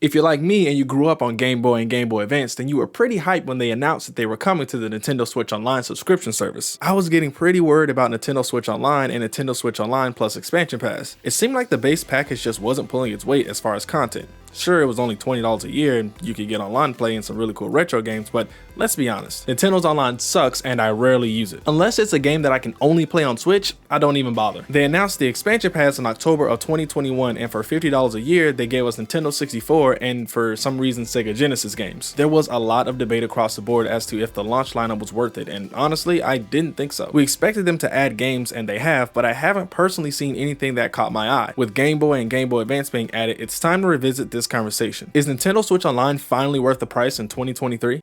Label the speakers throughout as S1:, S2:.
S1: If you're like me and you grew up on Game Boy and Game Boy Advance, then you were pretty hyped when they announced that they were coming to the Nintendo Switch Online subscription service. I was getting pretty worried about Nintendo Switch Online and Nintendo Switch Online plus Expansion Pass. It seemed like the base package just wasn't pulling its weight as far as content. Sure, it was only $20 a year and you could get online play and some really cool retro games, but let's be honest, Nintendo's online sucks and I rarely use it. Unless it's a game that I can only play on Switch, I don't even bother. They announced the Expansion Pass in October of 2021 and for $50 a year, they gave us Nintendo 64 and for some reason Sega Genesis games. There was a lot of debate across the board as to if the launch lineup was worth it, and honestly, I didn't think so. We expected them to add games and they have, but I haven't personally seen anything that caught my eye. With Game Boy and Game Boy Advance being added, it's time to revisit this conversation. Is Nintendo Switch Online finally worth the price in 2023?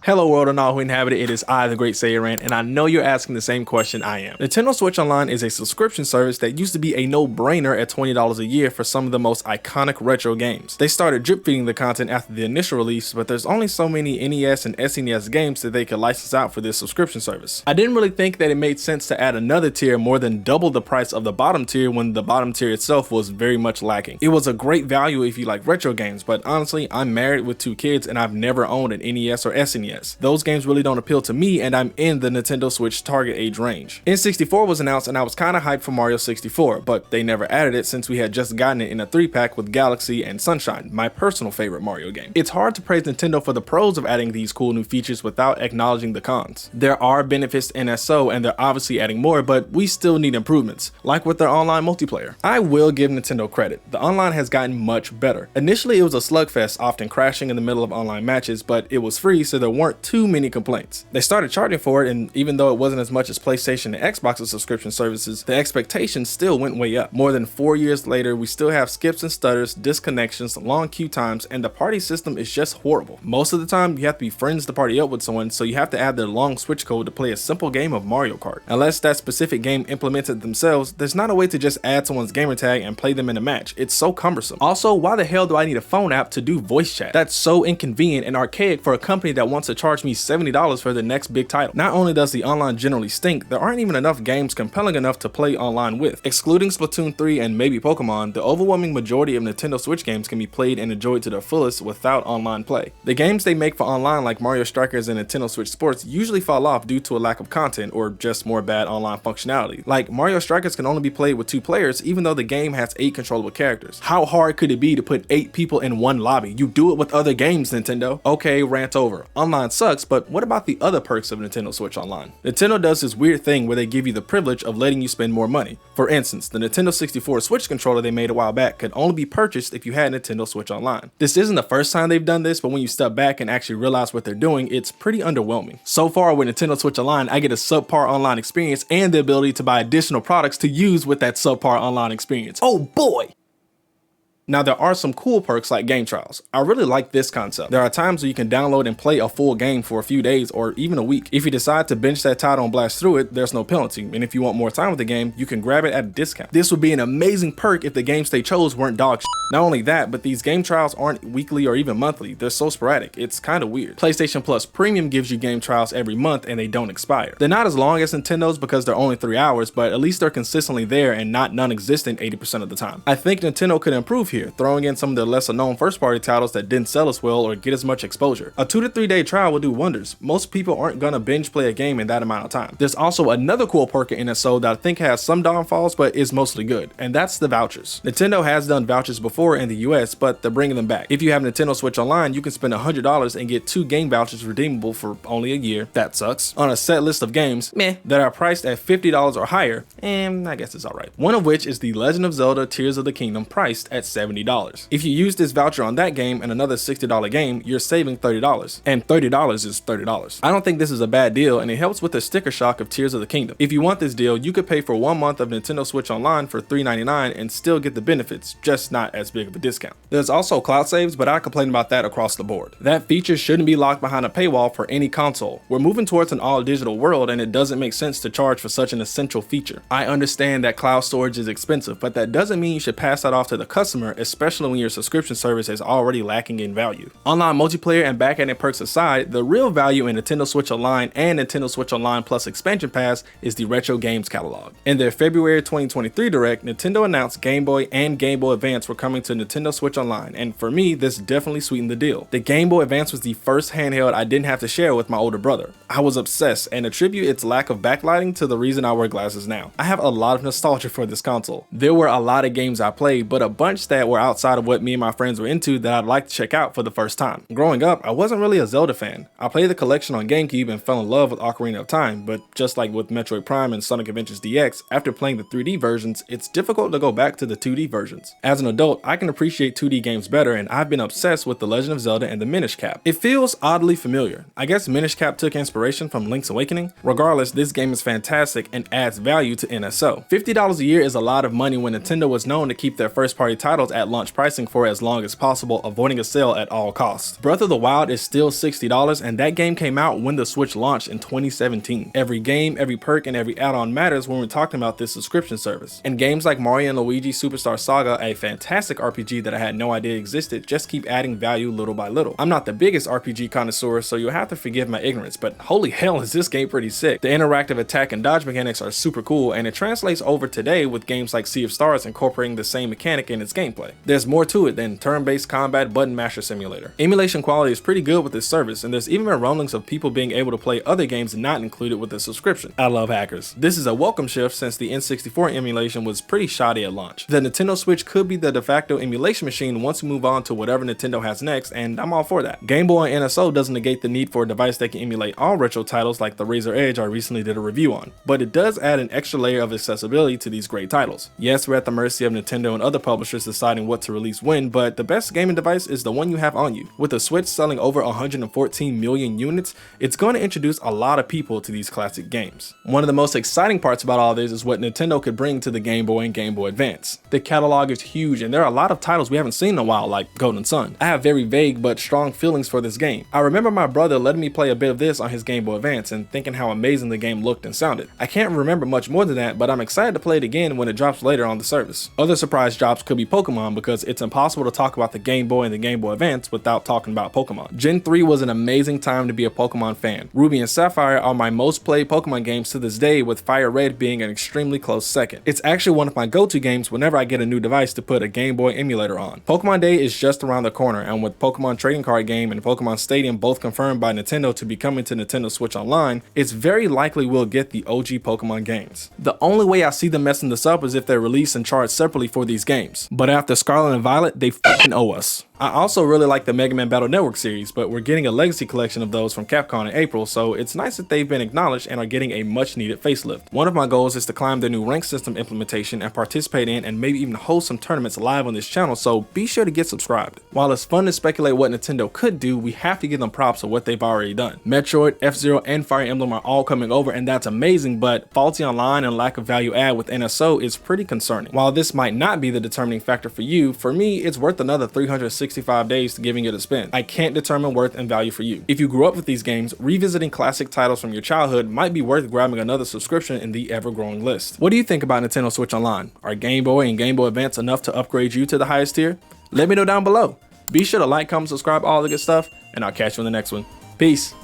S1: Hello world and all who inhabit it, it is I, the Great Saiyaran, and I know you're asking the same question I am. Nintendo Switch Online is a subscription service that used to be a no-brainer at $20 a year for some of the most iconic retro games. They started drip-feeding the content after the initial release, but there's only so many NES and SNES games that they could license out for this subscription service. I didn't really think that it made sense to add another tier more than double the price of the bottom tier when the bottom tier itself was very much lacking. It was a great value if you like retro games, but honestly, I'm married with 2 kids and I've never owned an NES or SNES. Those games really don't appeal to me and I'm in the Nintendo Switch target age range. N64 was announced and I was kinda hyped for Mario 64, but they never added it since we had just gotten it in a 3-pack with Galaxy and Sunshine, my personal favorite Mario game. It's hard to praise Nintendo for the pros of adding these cool new features without acknowledging the cons. There are benefits to NSO and they're obviously adding more, but we still need improvements, like with their online multiplayer. I will give Nintendo credit, the online has gotten much better. Initially it was a slugfest, often crashing in the middle of online matches, but it was free so there weren't too many complaints. They started charging for it, and even though it wasn't as much as PlayStation and Xbox's subscription services, the expectations still went way up. More than 4 years later, we still have skips and stutters, disconnections, long queue times, and the party system is just horrible. Most of the time, you have to be friends to party up with someone, so you have to add their long switch code to play a simple game of Mario Kart. Unless that specific game implements it themselves, there's not a way to just add someone's gamer tag and play them in a match. It's so cumbersome. Also, why the hell do I need a phone app to do voice chat? That's so inconvenient and archaic for a company that wants to charge me $70 for the next big title. Not only does the online generally stink, there aren't even enough games compelling enough to play online with. Excluding Splatoon 3 and maybe Pokemon, the overwhelming majority of Nintendo Switch games can be played and enjoyed to their fullest without online play. The games they make for online like Mario Strikers and Nintendo Switch Sports usually fall off due to a lack of content or just more bad online functionality. Like Mario Strikers can only be played with 2 players even though the game has 8 controllable characters. How hard could it be to put 8 people in one lobby? You do it with other games, Nintendo. Okay, rant over. Online sucks, but what about the other perks of Nintendo Switch Online? Nintendo does this weird thing where they give you the privilege of letting you spend more money. For instance, the Nintendo 64 Switch controller they made a while back could only be purchased if you had Nintendo Switch Online. This isn't the first time they've done this, but when you step back and actually realize what they're doing, it's pretty underwhelming. So far with Nintendo Switch Online, I get a subpar online experience and the ability to buy additional products to use with that subpar online experience. Oh boy! Now there are some cool perks like game trials. I really like this concept. There are times where you can download and play a full game for a few days or even a week. If you decide to binge that title and blast through it, there's no penalty. And if you want more time with the game, you can grab it at a discount. This would be an amazing perk if the games they chose weren't dog shit. Not only that, but these game trials aren't weekly or even monthly. They're so sporadic. It's kind of weird. PlayStation Plus Premium gives you game trials every month and they don't expire. They're not as long as Nintendo's because they're only 3 hours, but at least they're consistently there and not non-existent 80% of the time. I think Nintendo could improve here, throwing in some of their lesser known first party titles that didn't sell as well or get as much exposure. A 2 to 3 day trial will do wonders. Most people aren't gonna binge play a game in that amount of time. There's also another cool perk in NSO that I think has some downfalls but is mostly good, and that's the vouchers. Nintendo has done vouchers before in the US, but they're bringing them back. If you have Nintendo Switch Online, you can spend $100 and get 2 game vouchers redeemable for only a year. That sucks. On a set list of games, that are priced at $50 or higher, and I guess it's alright. One of which is The Legend of Zelda Tears of the Kingdom, priced at $70. $70. If you use this voucher on that game and another $60 game, you're saving $30. And $30 is $30. I don't think this is a bad deal, and it helps with the sticker shock of Tears of the Kingdom. If you want this deal, you could pay for 1 month of Nintendo Switch Online for $3.99 and still get the benefits, just not as big of a discount. There's also cloud saves, but I complain about that across the board. That feature shouldn't be locked behind a paywall for any console. We're moving towards an all-digital world, and it doesn't make sense to charge for such an essential feature. I understand that cloud storage is expensive, but that doesn't mean you should pass that off to the customer, especially when your subscription service is already lacking in value. Online multiplayer and back-ended perks aside, the real value in Nintendo Switch Online and Nintendo Switch Online Plus Expansion Pass is the retro games catalog. In their February 2023 Direct, Nintendo announced Game Boy and Game Boy Advance were coming to Nintendo Switch Online, and for me, this definitely sweetened the deal. The Game Boy Advance was the first handheld I didn't have to share with my older brother. I was obsessed and attribute its lack of backlighting to the reason I wear glasses now. I have a lot of nostalgia for this console. There were a lot of games I played, but a bunch that were outside of what me and my friends were into that I'd like to check out for the first time. Growing up, I wasn't really a Zelda fan. I played the collection on GameCube and fell in love with Ocarina of Time, but just like with Metroid Prime and Sonic Adventures DX, after playing the 3D versions, it's difficult to go back to the 2D versions. As an adult, I can appreciate 2D games better, and I've been obsessed with The Legend of Zelda and the Minish Cap. It feels oddly familiar. I guess Minish Cap took inspiration from Link's Awakening. Regardless, this game is fantastic and adds value to NSO. $50 a year is a lot of money when Nintendo was known to keep their first-party titles at launch pricing for as long as possible, avoiding a sale at all costs. Breath of the Wild is still $60, and that game came out when the Switch launched in 2017. Every game, every perk, and every add-on matters when we're talking about this subscription service. And games like Mario and Luigi Superstar Saga, a fantastic RPG that I had no idea existed, just keep adding value little by little. I'm not the biggest RPG connoisseur, so you'll have to forgive my ignorance, but holy hell is this game pretty sick. The interactive attack and dodge mechanics are super cool, and it translates over today with games like Sea of Stars incorporating the same mechanic in its gameplay. There's more to it than turn-based combat button masher simulator. Emulation quality is pretty good with this service, and there's even been rumblings of people being able to play other games not included with the subscription. I love hackers. This is a welcome shift since the N64 emulation was pretty shoddy at launch. The Nintendo Switch could be the de facto emulation machine once we move on to whatever Nintendo has next, and I'm all for that. Game Boy and NSO doesn't negate the need for a device that can emulate all retro titles like the Razor Edge I recently did a review on, but it does add an extra layer of accessibility to these great titles. Yes, we're at the mercy of Nintendo and other publishers deciding what to release when, but the best gaming device is the one you have on you. With the Switch selling over 114 million units, it's going to introduce a lot of people to these classic games. One of the most exciting parts about all this is what Nintendo could bring to the Game Boy and Game Boy Advance. The catalog is huge, and there are a lot of titles we haven't seen in a while, like Golden Sun. I have very vague but strong feelings for this game. I remember my brother letting me play a bit of this on his Game Boy Advance and thinking how amazing the game looked and sounded. I can't remember much more than that, but I'm excited to play it again when it drops later on the service. Other surprise drops could be Pokemon, because it's impossible to talk about the Game Boy and the Game Boy Advance without talking about Pokemon. Gen 3 was an amazing time to be a Pokemon fan. Ruby and Sapphire are my most played Pokemon games to this day, with Fire Red being an extremely close second. It's actually one of my go-to games whenever I get a new device to put a Game Boy emulator on. Pokemon Day is just around the corner, and with Pokemon Trading Card Game and Pokemon Stadium both confirmed by Nintendo to be coming to Nintendo Switch Online, it's very likely we'll get the OG Pokemon games. The only way I see them messing this up is if they're released and charged separately for these games. But after Scarlet and Violet, they f***ing owe us. I also really like the Mega Man Battle Network series, but we're getting a legacy collection of those from Capcom in April, so it's nice that they've been acknowledged and are getting a much needed facelift. One of my goals is to climb their new rank system implementation and participate in and maybe even host some tournaments live on this channel, so be sure to get subscribed. While it's fun to speculate what Nintendo could do, we have to give them props for what they've already done. Metroid, F-Zero, and Fire Emblem are all coming over, and that's amazing, but faulty online and lack of value add with NSO is pretty concerning. While this might not be the determining factor for you, for me, it's worth another 365 days to giving it a spin. I can't determine worth and value for you. If you grew up with these games, revisiting classic titles from your childhood might be worth grabbing another subscription in the ever-growing list. What do you think about Nintendo Switch Online? Are Game Boy and Game Boy Advance enough to upgrade you to the highest tier? Let me know down below. Be sure to like, comment, subscribe, all the good stuff, and I'll catch you in the next one. Peace.